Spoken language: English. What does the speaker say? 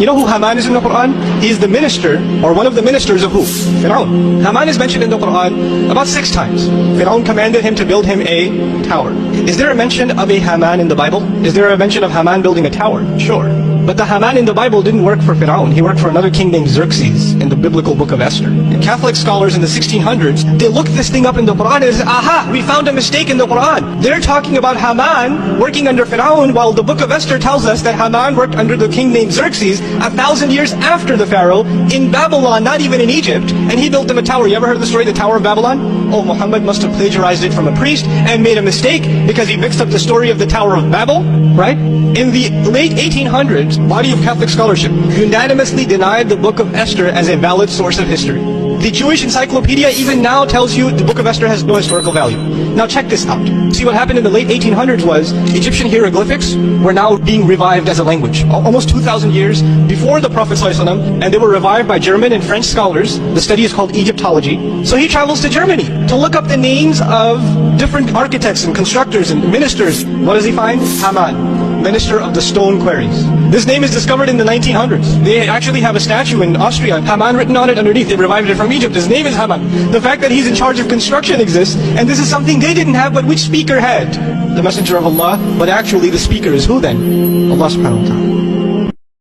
You know who Haman is in the Quran? He is the minister, or one of the ministers of who? Fir'aun. Haman is mentioned in the Quran about 6 times. Fir'aun commanded him to build him a tower. Is there a mention of a Haman in the Bible? Is there a mention of Haman building a tower? Sure. But the Haman in the Bible didn't work for Fir'aun. He worked for another king named Xerxes in the biblical book of Esther. And Catholic scholars in the 1600s, they looked this thing up in the Quran and said, aha, we found a mistake in the Quran. They're talking about Haman working under Fir'aun, while the book of Esther tells us that Haman worked under the king named Xerxes 1,000 years after the Pharaoh in Babylon, not even in Egypt, and he built them a tower. You ever heard of the story of the Tower of Babylon? Oh, Muhammad must have plagiarized it from a priest and made a mistake because he mixed up the story of the Tower of Babel, right? In the late 1800s, body of Catholic scholarship unanimously denied the book of Esther as a valid source of history. The Jewish Encyclopedia even now tells you the book of Esther has no historical value. Now check this out. See, what happened in the late 1800s was Egyptian hieroglyphics were now being revived as a language. Almost 2,000 years before the Prophet ﷺ, and they were revived by German and French scholars. The study is called Egyptology. So he travels to Germany to look up the names of different architects and constructors and ministers. What does he find? Haman, minister of the stone quarries. This name is discovered in the 1900s. They actually have a statue in Austria, Haman written on it underneath. They revived it from Egypt. His name is Haman. The fact that he's in charge of construction exists, and this is something they didn't have, but which speaker had? The Messenger of Allah. But actually the speaker is who then? Allah subhanahu wa ta'ala.